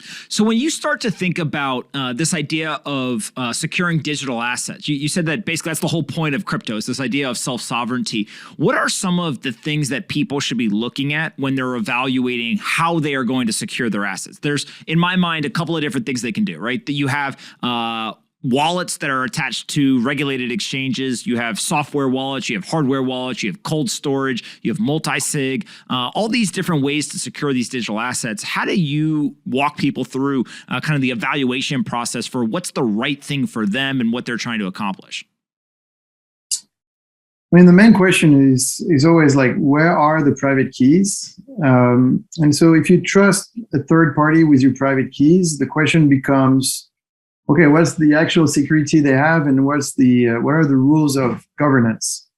So when you start to think about this idea of securing digital assets, you said that basically that's the whole point of crypto is this idea of self-sovereignty. What are some of the things that people should be looking at when they're evaluating how they are going to secure their assets? There's, in my mind, a couple of different things they can do, right? That you have wallets that are attached to regulated exchanges. You have software wallets, you have hardware wallets, you have cold storage, you have multi-sig, all these different ways to secure these digital assets. How do you walk people through kind of the evaluation process for what's the right thing for them and what they're trying to accomplish? I mean, the main question is always like, where are the private keys? And so if you trust a third party with your private keys, the question becomes, okay, what's the actual security they have, and what are the rules of governance?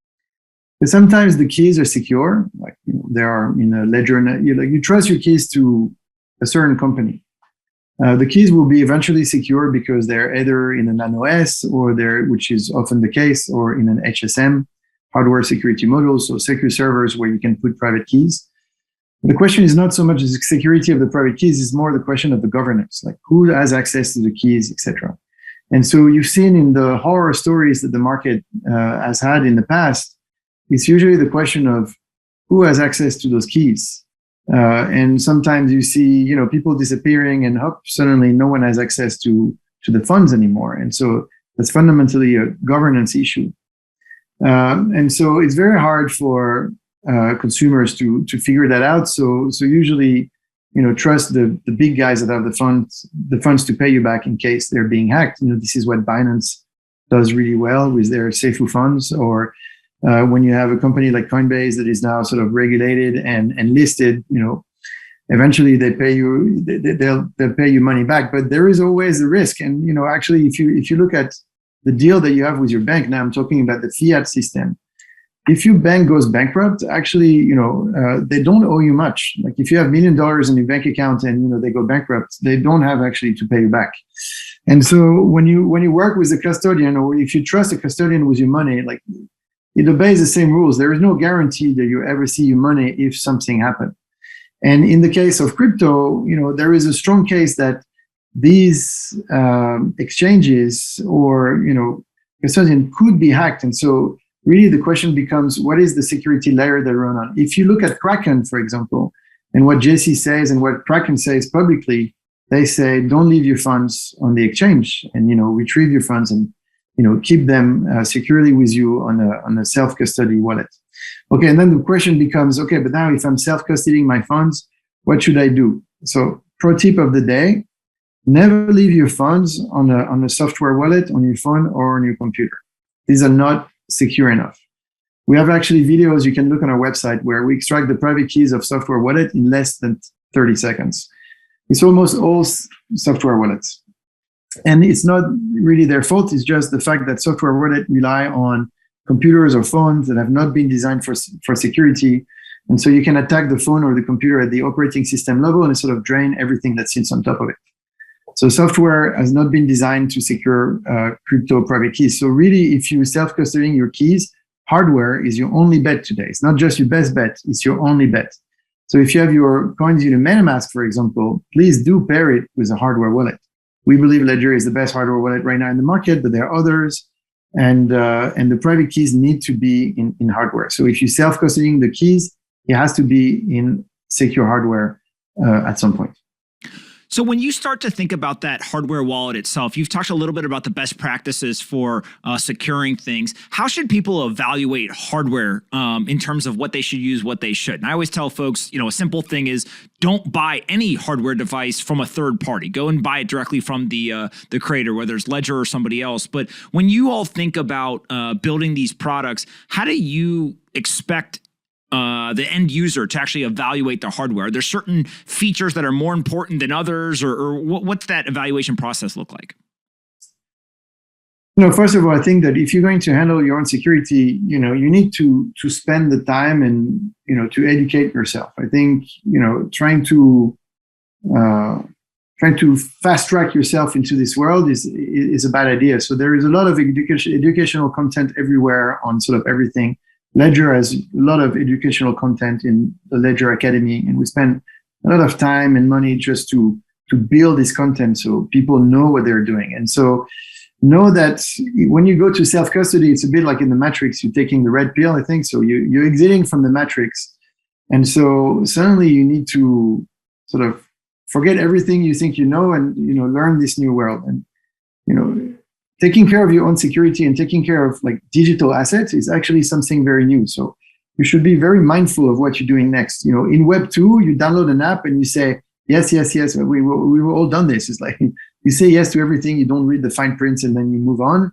But sometimes the keys are secure, like they are in a ledger, and you trust your keys to a certain company. The keys will be eventually secure because they're either in an OS or which is often the case, or in an HSM, hardware security module, so secure servers where you can put private keys. The question is not so much the security of the private keys, it's more the question of the governance, like who has access to the keys, etc. And so you've seen in the horror stories that the market has had in the past, it's usually the question of who has access to those keys. And sometimes you see, people disappearing and suddenly no one has access to the funds anymore. And so that's fundamentally a governance issue. And so it's very hard for consumers to figure that out. So usually, trust the big guys that have the funds to pay you back in case they're being hacked. This is what Binance does really well with their Seifu funds, or when you have a company like Coinbase that is now sort of regulated and listed, eventually they pay you, they'll pay you money back, but there is always a risk. And, actually, if you look at the deal that you have with your bank, now I'm talking about the fiat system. If your bank goes bankrupt, actually, they don't owe you much. Like if you have $1 million in your bank account and, they go bankrupt, they don't have actually to pay you back. And so when you work with a custodian, or if you trust a custodian with your money, like it obeys the same rules. There is no guarantee that you ever see your money if something happened. And in the case of crypto, there is a strong case that these exchanges or, custodian could be hacked. And so really the question becomes, what is the security layer they run on? If you look at Kraken, for example, and what JC says and what Kraken says publicly, they say, don't leave your funds on the exchange and, retrieve your funds and, keep them securely with you on a self-custody wallet. Okay, and then the question becomes, okay, but now if I'm self-custodying my funds, what should I do? So pro tip of the day, never leave your funds on a software wallet, on your phone or on your computer. These are not secure enough. We have actually videos you can look on our website where we extract the private keys of software wallet in less than 30 seconds. It's almost all software wallets. And it's not really their fault. It's just the fact that software wallets rely on computers or phones that have not been designed for security. And so you can attack the phone or the computer at the operating system level and sort of drain everything that sits on top of it. So software has not been designed to secure crypto private keys. So really, if you're self-custodying your keys, hardware is your only bet today. It's not just your best bet, it's your only bet. So if you have your coins in a MetaMask, for example, please do pair it with a hardware wallet. We believe Ledger is the best hardware wallet right now in the market, but there are others. And the private keys need to be in hardware. So if you're self-custodying the keys, it has to be in secure hardware at some point. So when you start to think about that hardware wallet itself, you've talked a little bit about the best practices for securing things. How should people evaluate hardware in terms of what they should use, what they shouldn't? I always tell folks, a simple thing is don't buy any hardware device from a third party. Go and buy it directly from the creator, whether it's Ledger or somebody else. But when you all think about building these products, how do you expect the end user to actually evaluate the hardware? Are there certain features that are more important than others, or what's that evaluation process look like? First of all, I think that if you're going to handle your own security, you need to spend the time and, to educate yourself. I think, trying to fast track yourself into this world is a bad idea. So there is a lot of educational content everywhere on sort of everything. Ledger has a lot of educational content in the Ledger Academy, and we spend a lot of time and money just to build this content so people know what they're doing. And so know that when you go to self-custody, it's a bit like in the Matrix, you're taking the red pill, I think. So you're exiting from the Matrix. And so suddenly you need to sort of forget everything you think you know and, learn this new world. And, taking care of your own security and taking care of like digital assets is actually something very new. So you should be very mindful of what you're doing next. In Web 2, you download an app and you say, yes, we were all done this. It's like you say yes to everything, you don't read the fine prints, and then you move on.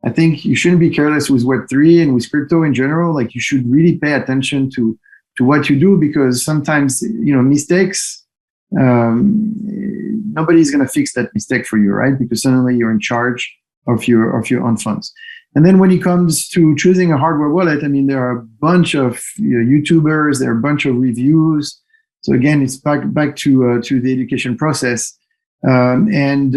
I think you shouldn't be careless with Web 3 and with crypto in general. Like you should really pay attention to what you do, because sometimes, mistakes, nobody's going to fix that mistake for you, right? Because suddenly you're in charge of your own funds. And then when it comes to choosing a hardware wallet, I mean, there are a bunch of YouTubers, there are a bunch of reviews. So again, it's back to the education process. And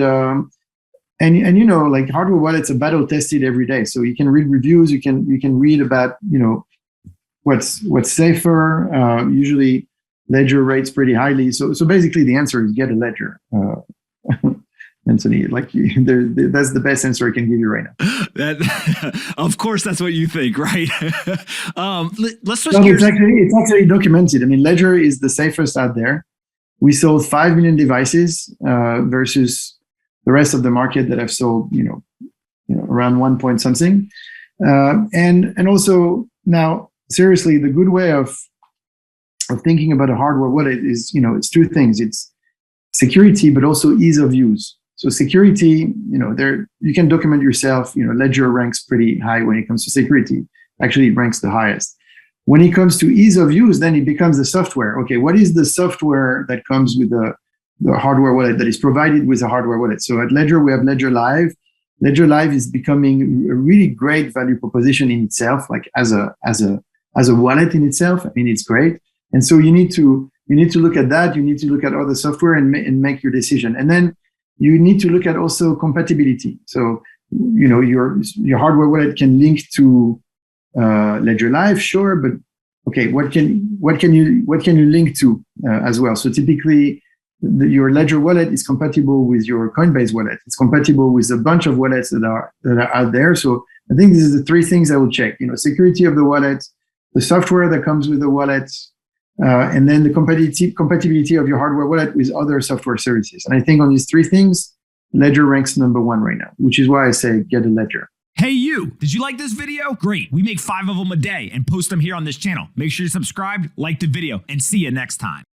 like hardware wallets are battle tested every day. So you can read reviews, you can read about, what's safer. Usually Ledger rates pretty highly. So basically the answer is get a Ledger. Anthony, that's the best answer I can give you right now. Of course, that's what you think, right? Let's switch gears. It's actually documented. I mean, Ledger is the safest out there. We sold 5 million devices versus the rest of the market that have sold, around 1 point something. And also now, seriously, the good way of thinking about a hardware wallet is, it's two things. It's security, but also ease of use. So security, you can document yourself. Ledger ranks pretty high when it comes to security. Actually, it ranks the highest. When it comes to ease of use, then it becomes the software. Okay, what is the software that comes with the hardware wallet, that is provided with a hardware wallet? So at Ledger, we have Ledger Live. Ledger Live is becoming a really great value proposition in itself, like as a wallet in itself. I mean, it's great. And so you need to look at that. You need to look at other software and make your decision. And then you need to look at also compatibility. So, your hardware wallet can link to Ledger Live, sure, but okay, what can you link to as well? So typically, your Ledger wallet is compatible with your Coinbase wallet. It's compatible with a bunch of wallets that are out there. So I think these are the three things I would check. Security of the wallet, the software that comes with the wallet, and then the compatibility of your hardware wallet with other software services. And I think on these three things, Ledger ranks number one right now, which is why I say get a Ledger. Hey you, did you like this video? Great, we make 5 of them a day and post them here on this channel. Make sure you're subscribed, like the video, and see you next time.